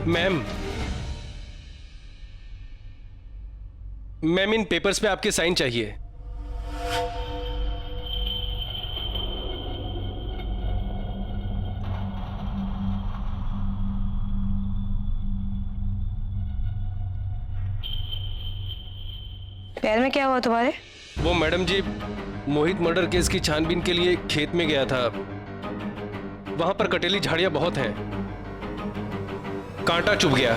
Ma'am, इन papers पे आपके sign चाहिए। पैर में क्या हुआ तुम्हारे? वो मैडम जी, मोहित मर्डर केस की छानबीन के लिए खेत में गया था। वहां पर कटेली झाड़ियां बहुत हैं, कांटा चुभ गया।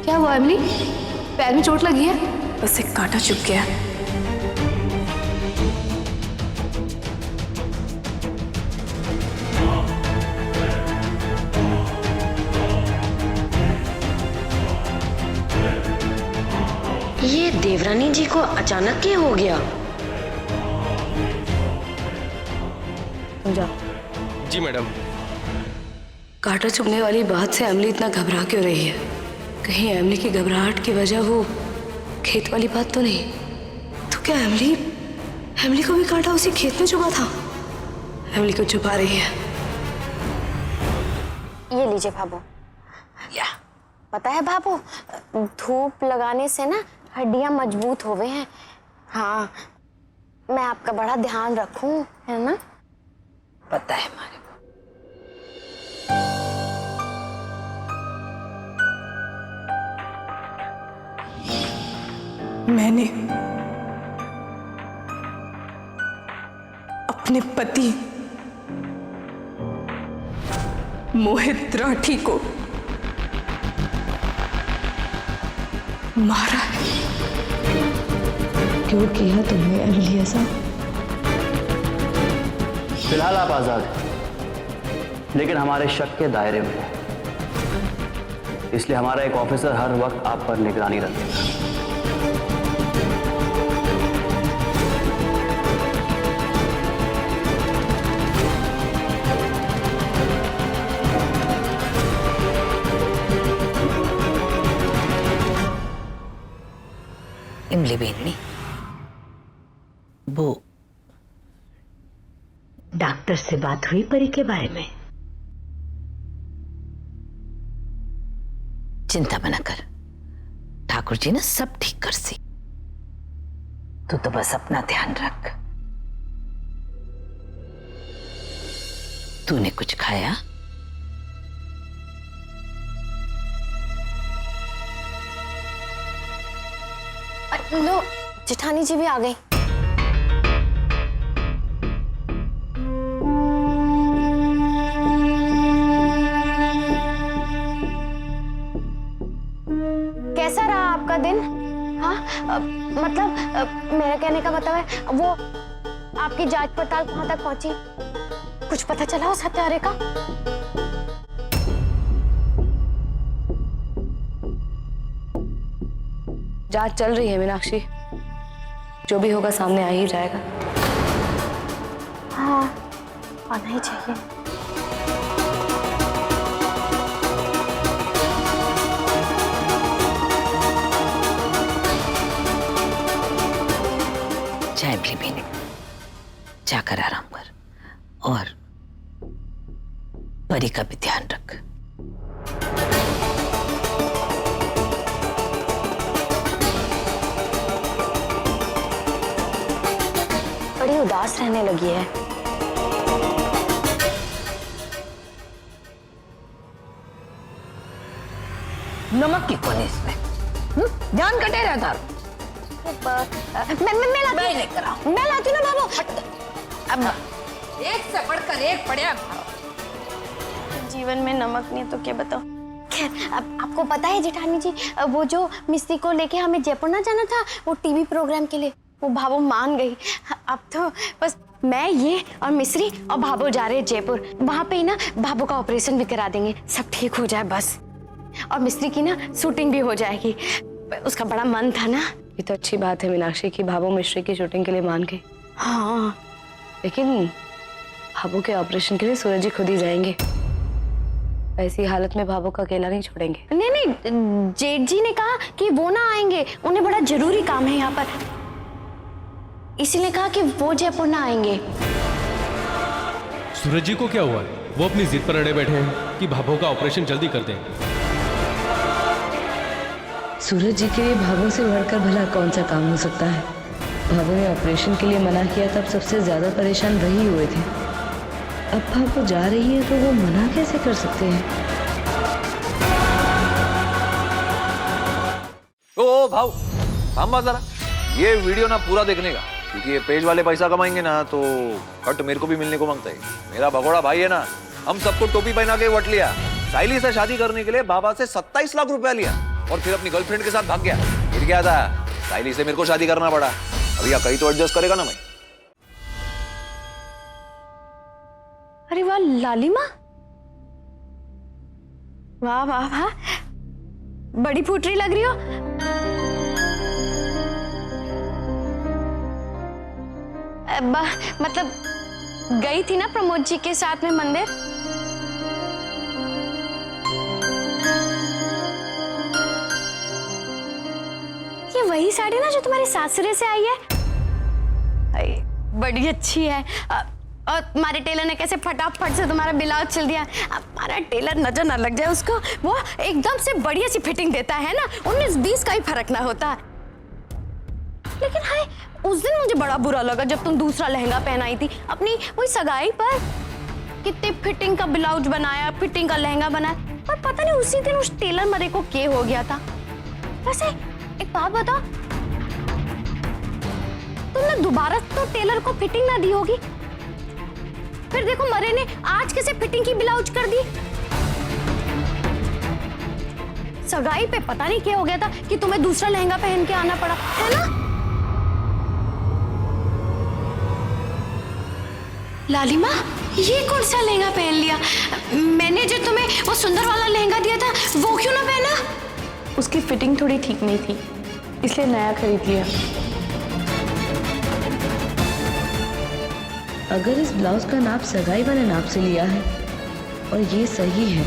क्या हुआ एमिली? पैर में चोट लगी है? बस एक कांटा चुभ गया। ये देवरानी जी को अचानक क्या हो गया? समझा? जी मैडम। कांटा चुभने वाली बात से एमिली इतना घबरा क्यों रही है? कहीं एमिली की घबराहट की वजह वो खेत वाली बात तो नहीं? तो क्या एमिली को भी कांटा उसी खेत में चुभा था? एमिली को छुपा रही है। ये लीजिए भाभू। या पता है भाभू, धूप लगाने से ना हड्डियां मजबूत हो गए हैं। हाँ, मैं आपका बड़ा ध्यान रखूं, है ना? पता है हमारे को। मैंने अपने पति मोहित राठी को मारा है। क्यों किया तुमने एमिली ऐसा? फिलहाल आप आजाद हैं, लेकिन हमारे शक के दायरे में है। इसलिए हमारा एक ऑफिसर हर वक्त आप पर निगरानी रखेगा। इमली बेननी, वो डॉक्टर से बात हुई परी के बारे में? चिंता मत कर, ठाकुर जी ने सब ठीक कर सी। तू तो बस अपना ध्यान रख। तूने कुछ खाया? लो, जेठानी जी भी आ गई। कैसा रहा आपका दिन? हाँ, मतलब मेरा कहने का मतलब है, वो आपकी जांच पड़ताल कहाँ तक पहुंची? कुछ पता चला उस हत्यारे का? जांच चल रही है मीनाक्षी, जो भी होगा सामने आ ही जाएगा। हाँ, आना ही चाहिए। चाय भी पीने, जाकर आराम कर और परी का भी ध्यान रख। बड़ी उदास रहने लगी है। नमक की कौन है इसमें? ध्यान कटे रहता। मैं लेकर आऊं। मैं लाती हूँ ना बाबू। अब एक से बढ़कर एक पड़े। जीवन में नमक नहीं तो क्या बताओ। खैर, अब आपको पता है जेठानी जी, वो जो मिस्त्री को लेके हमें जयपुर ना जाना था, वो टीवी प्रोग्राम के लिए, वो भाभो मान गई। अब तो बस मैं, ये और मिस्री और भाभो जा रहे हैं जयपुर। वहां पे ही ना भाभो का ऑपरेशन भी करा देंगे, सब ठीक हो जाए बस। और मिस्री की ना शूटिंग भी हो जाएगी। उसका बड़ा मन था ना। ये तो अच्छी बात है मीनाक्षी की भाभो मिश्री की शूटिंग के लिए मान गई। हाँ लेकिन भाभो के ऑपरेशन के लिए सूरज जी खुद ही जाएंगे। ऐसी हालत में भाभो को अकेला नहीं छोड़ेंगे। नहीं नहीं, जेठ जी ने कहा कि वो ना आएंगे, उन्हें बड़ा जरूरी काम है यहाँ पर, इसीलिए कहा कि वो जयपुर ना आएंगे। सूरज जी को क्या हुआ? वो अपनी जिद पर अड़े बैठे हैं कि भाभो का ऑपरेशन जल्दी कर दें। सूरज जी के लिए भाभो से बढ़कर भला कौन सा काम हो सकता है। भाभो ने ऑपरेशन के लिए मना किया तब सबसे ज्यादा परेशान वही हुए थे। अब भाभो जा रही है तो वो मना कैसे कर सकते हैं। ओ भाव थाम जरा, ये वीडियो ना पूरा देखने का, क्योंकि ये पेज वाले पैसा कमाएंगे ना तो कट मेरे को भी मिलने को मांगता है। मेरा भगोड़ा भाई है ना, हम सबको टोपी पहना के वट लिया, साइली से शादी करने के लिए बाबा से 27 लाख रुपया लिया और फिर अपनी गर्लफ्रेंड के साथ भाग गया। फिर क्या था, साइली से मेरे को शादी करना पड़ा। अब या कहीं तो एडजस्ट करेगा ना मैं। अरे वाह लालिमा, वाह वाह वाह, बड़ी फुटरी लग रही हो। मतलब गई थी ना प्रमोद जी के साथ में मंदिर। ये वही साड़ी ना जो तुम्हारे सासरे से आई है? अरे, बड़ी अच्छी है। और तुम्हारे टेलर ने कैसे फटाफट से तुम्हारा ब्लाउज सिल दिया। हमारा टेलर नजर ना लग जाए उसको, वो एकदम से बढ़िया सी फिटिंग देता है ना, 19-20 का ही फर्क ना होता। लेकिन हाय, उस दिन मुझे बड़ा बुरा लगा जब तुम दूसरा लहंगा पहनाई थी अपनी वही सगाई पर। कितने फिटिंग का ब्लाउज बनाया, फिटिंग का लहंगा बनाया, पर पता नहीं उसी दिन उस टेलर मरे को क्या हो गया था। वैसे एक बात बताओ, तुमने दोबारा तो टेलर को फिटिंग ना दी होगी, फिर देखो मरे ने आज कैसे फिटिंग की ब्लाउज कर दी। सगाई पे पता नहीं क्या हो गया था कि तुम्हें दूसरा लहंगा पहन के आना पड़ा, है ना? लालिमा, ये कौन सा लहंगा पहन लिया? मैंने जो तुम्हें वो सुंदर वाला लहंगा दिया था वो क्यों ना पहना? उसकी फिटिंग थोड़ी ठीक नहीं थी, इसलिए नया खरीद लिया। अगर इस ब्लाउज का नाप सगाई वाले नाप से लिया है और ये सही है,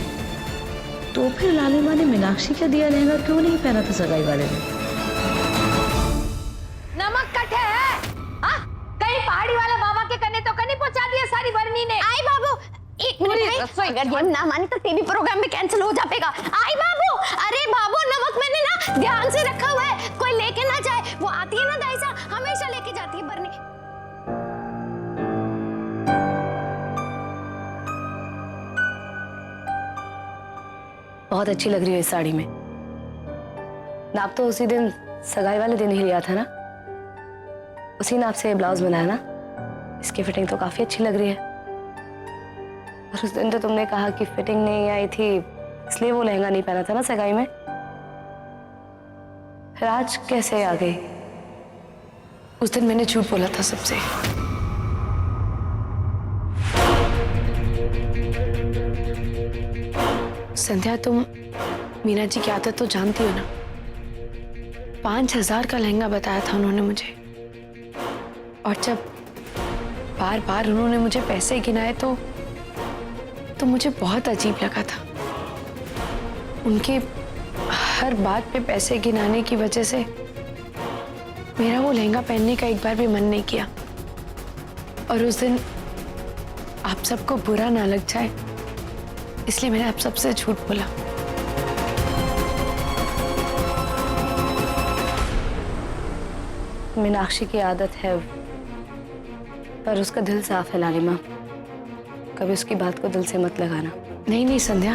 तो फिर लालिमा ने मीनाक्षी का दिया लहंगा क्यों नहीं पहना था सगाई वाले ने? नमक कटे है। कहीं पहाड़ी वाला बाबा के कने तो कहीं पहुंचा दिया सारी बरनी ने। आई बाबू, एक मिनट, अगर ये ना माने तो टीवी प्रोग्राम भी कैंसिल हो जाएगा। आई बाबू, अरे बाबू, नमक मैंने ना ध्यान से रखा हुआ है, कोई लेके ना जाए। वो आती है ना दाइसा, हमेशा लेके जाती है बरनी। बहुत अच्छी लग रही है इस साड़ी में। नाप तो उसी दिन सगाई वाले दिन ही लिया था ना, उसी नाप से ब्लाउज बनाया ना। इसकी फिटिंग तो काफी अच्छी लग रही है। और उस दिन तो तुमने कहा कि फिटिंग नहीं आई थी, इसलिए वो लहंगा नहीं पहना था ना सगाई में। फिर आज कैसे आ गई? उस दिन मैंने झूठ बोला था सबसे। संध्या, तुम मीना जी की आदत तो जानती हो ना। 5,000 का लहंगा बताया था उन्होंने मुझे, और जब बार बार उन्होंने मुझे पैसे गिनाए तो मुझे बहुत अजीब लगा था। उनके हर बात पे पैसे गिनाने की वजह से मेरा वो लहंगा पहनने का एक बार भी मन नहीं किया। और उस दिन आप सबको बुरा ना लग जाए, इसलिए मैंने आप सबसे झूठ बोला। मीनाक्षी की आदत है, पर उसका दिल साफ है लालिमा। कभी उसकी बात को दिल से मत लगाना। नहीं नहीं संध्या,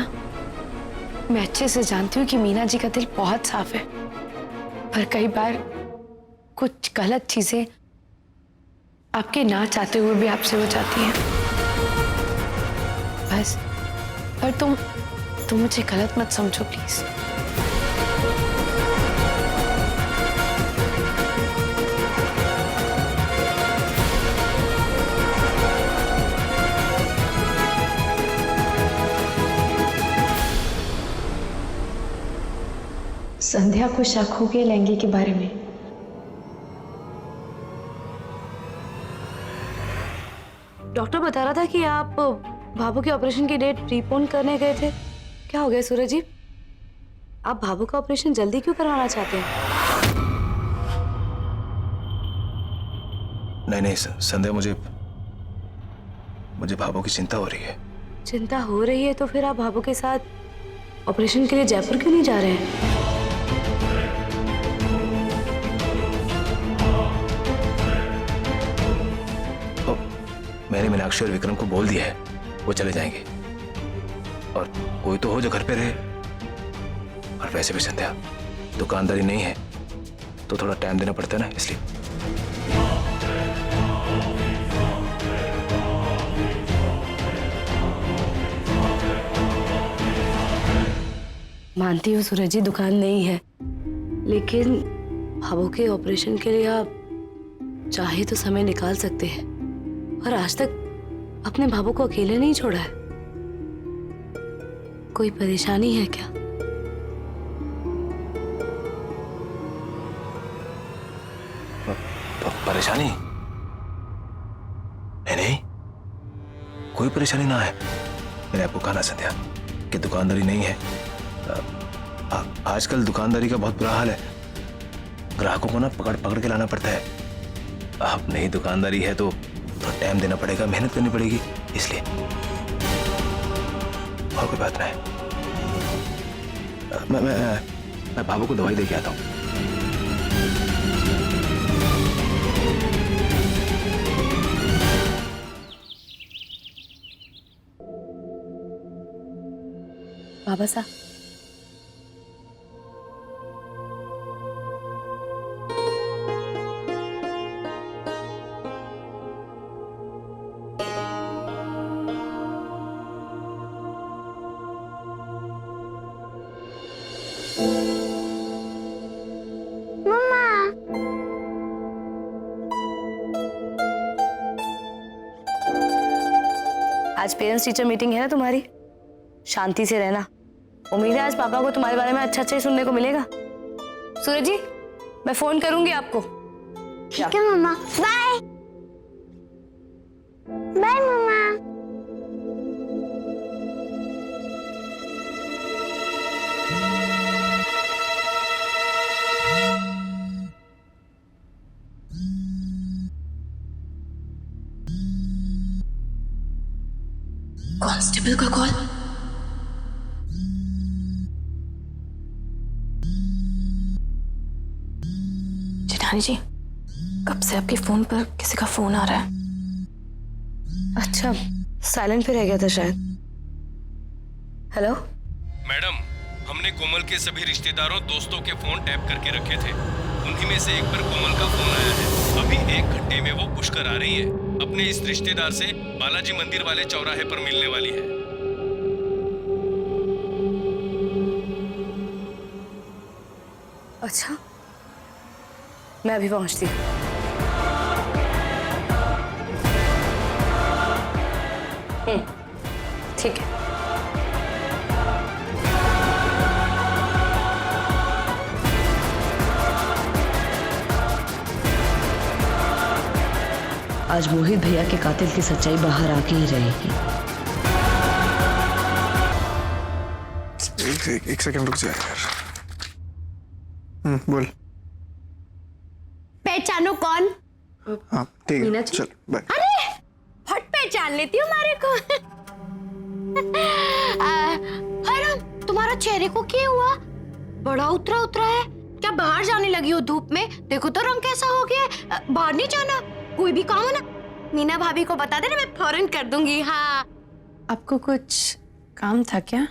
मैं अच्छे से जानती हूँ कि मीना जी का दिल बहुत साफ है, पर कई बार कुछ गलत चीजें आपके ना चाहते हुए भी आपसे हो जाती हैं। बस, पर तुम मुझे गलत मत समझो प्लीज। संध्या को शक हो गया लहंगे के बारे में। डॉक्टर बता रहा था कि आप बाबू के ऑपरेशन की डेट प्रीपोन करने गए थे। क्या हो गया सूरज जी? आप बाबू का ऑपरेशन जल्दी क्यों करवाना चाहते हैं? नहीं संध्या, मुझे बाबू की चिंता हो रही है। चिंता हो रही है तो फिर आप बाबू के साथ ऑपरेशन के लिए जयपुर क्यों नहीं जा रहे हैं? मैंने मीनाक्षी और विक्रम को बोल दिया है, वो चले जाएंगे। और कोई तो हो जो घर पे रहे। और वैसे भी संध्या, दुकानदारी नहीं है तो थोड़ा टाइम देना पड़ता है ना, इसलिए। मानती हूँ सूरज जी, दुकान नहीं है, लेकिन बाबू के ऑपरेशन के लिए आप चाहे तो समय निकाल सकते हैं। और आज तक अपने बाबू को अकेले नहीं छोड़ा है। कोई परेशानी है क्या? परेशानी? नहीं, कोई परेशानी ना है। मैंने आपको कहा ना संध्या कि दुकानदारी नहीं है। आजकल दुकानदारी का बहुत बुरा हाल है। ग्राहकों को ना पकड़ पकड़ के लाना पड़ता है। अब नई दुकानदारी है तो थोड़ा टाइम देना पड़ेगा, मेहनत करनी पड़ेगी, इसलिए। और कोई बात नहीं। मैं बाबू को दवाई दे के आता हूँ। बाबा साहब, आज पेरेंट्स टीचर मीटिंग है ना तुम्हारी, शांति से रहना। उम्मीद है आज पापा को तुम्हारे बारे में अच्छा अच्छा ही सुनने को मिलेगा। सूरज जी, मैं फोन करूंगी आपको। ठीक है मम्मा, बाय बाय मम्मा। कांस्टेबल का कॉल। जेठानी जी, कब से आपके फोन पर किसी का फोन आ रहा है? अच्छा, साइलेंट पे रह गया था शायद। हेलो मैडम, हमने कोमल के सभी रिश्तेदारों दोस्तों के फोन टैप करके रखे थे। उन्हीं में से एक पर कोमल का फोन आया है। अभी 1 घंटे में वो पुष्कर आ रही है। अपने इस रिश्तेदार से बालाजी मंदिर वाले चौराहे पर मिलने वाली है। अच्छा, मैं अभी पहुंचती हूँ। ठीक है। आज मोहित भैया के कातिल की सच्चाई बाहर आके ही रहेगी। एक सेकंड रुक जा यार। बोल। पहचानो कौन? हाँ ठीक है, चल बाय। अरे फट पहचान लेती हो हमारे को। हरम, तुम्हारा चेहरे को क्या हुआ? बड़ा उतरा उतरा है। क्या बाहर जाने लगी हो धूप में? देखो तो रंग कैसा हो गया है। बाहर नहीं जाना, कोई भी काम हो ना मीना भाभी को बता देना, मैं फौरन कर दूंगी। हाँ, आपको कुछ काम था क्या?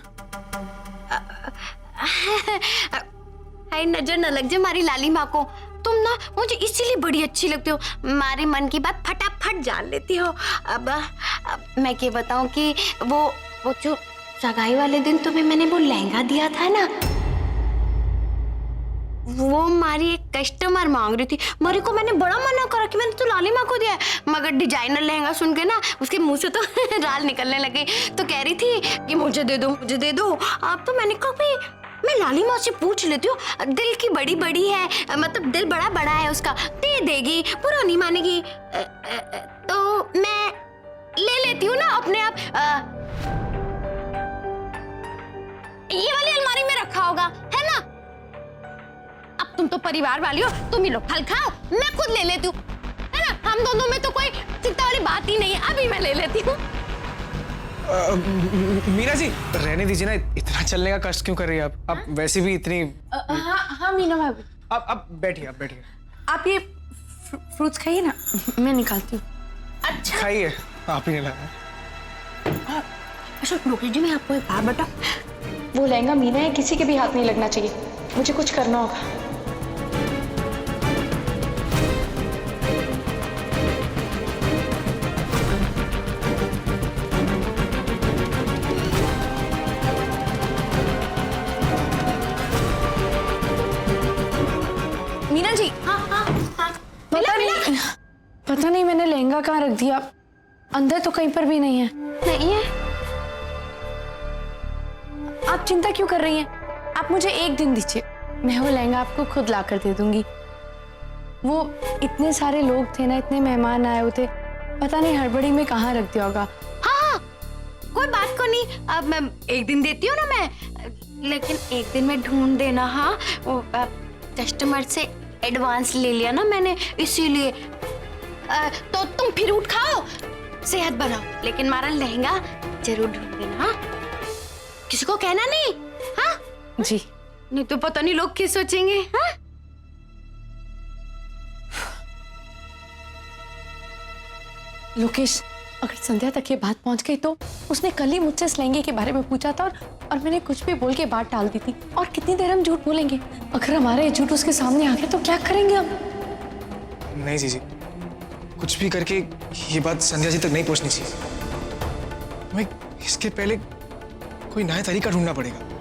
हाय, नजर न लग जाए हमारी लाली माँ को। तुम ना मुझे इसीलिए बड़ी अच्छी लगती हो, हमारे मन की बात फटाफट जान लेती हो। अब मैं क्या बताऊं कि वो जो सगाई वाले दिन तुम्हें मैंने वो लहंगा दिया था ना, वो हमारी एक कस्टमर मांग रही थी। मरी को मैंने बड़ा मना करा कि मैंने तो लाली माँ को दिया है, मगर डिजाइनर लहंगा सुन के ना उसके मुंह से तो राल निकलने लगे। तो कह रही थी कि मुझे दे दो मुझे दे दो। अब तो मैंने कहा भाई मैं लाली मौत से पूछ लेती हूँ, दिल की बड़ी बड़ी है, मतलब दिल बड़ा बड़ा है उसका, दे देगी, पूरा नहीं मानेगी, तो मैं ले लेती हूँ ना अपने आप। ये वाली अलमारी में रखा होगा, है ना? अब तुम तो परिवार वाली हो, तुम ही लोग फल खाओ, मैं खुद ले लेती हूँ, है ना? हम दोनों में तो कोई चिंता वाली बात ही नहीं है, अभी मैं ले लेती हूँ। मीना जी रहने दीजिए ना, इतना चलने का कष्ट क्यों कर रही है आप वैसे भी इतनी। हाँ मीना भाभी, आप बैठिए, आप बैठिए, आप ये फ्रूट्स खाइए ना, मैं निकालती हूँ। अच्छा खाइए, आप ही ने लाया। अशोक मुखर्जी जी, मैं आपको एक बात बताऊं, वो लहंगा मीना है, किसी के भी हाथ नहीं लगना चाहिए, मुझे कुछ करना होगा। मीना जी, हाँ हाँ हाँ, पता नहीं मैंने लहंगा कहाँ रख दिया, अंदर तो कहीं पर भी नहीं है। नहीं है। आप चिंता क्यों कर रही हैं? आप मुझे एक दिन दीजिए, मैं वो लहंगा आपको खुद ला कर दे दूंगी। वो इतने सारे लोग थे ना, इतने मेहमान आए हुए थे, पता नहीं हड़बड़ी में कहाँ रख दिया होगा। हाँ कोई बात को नहीं, अब मैं एक दिन देती हूँ ना मैं, लेकिन एक दिन में ढूंढ देना। हाँ वो कस्टमर से एडवांस ले लिया ना मैंने, इसीलिए। तो तुम फ्रूट खाओ, सेहत बनाओ, लेकिन हमारा लहंगा जरूर ढूंढ देना। हाँ किसी को कहना नहीं, हाँ जी। नहीं तो पता नहीं लोग क्या सोचेंगे। हाँ लोकेश, अगर संध्या तक ये बात पहुंच गई तो उसने कल ही मुझसे इस लहंगे के बारे में पूछा था और मैंने कुछ भी बोल के बात टाल दी थी। और कितनी देर हम झूठ बोलेंगे? अगर हमारे झूठ उसके सामने आ गए तो क्या करेंगे हम? नहीं जीजी, कुछ भी करके ये बात संध्या जी तक नहीं पहुंचनी चाहिए। हमें इसके पहले कोई नया तरीका ढूंढना पड़ेगा।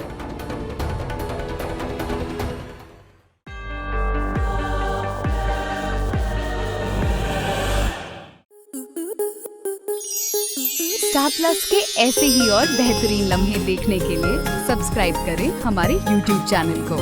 स्टार प्लस के ऐसे ही और बेहतरीन लम्हे देखने के लिए सब्सक्राइब करें हमारे YouTube चैनल को।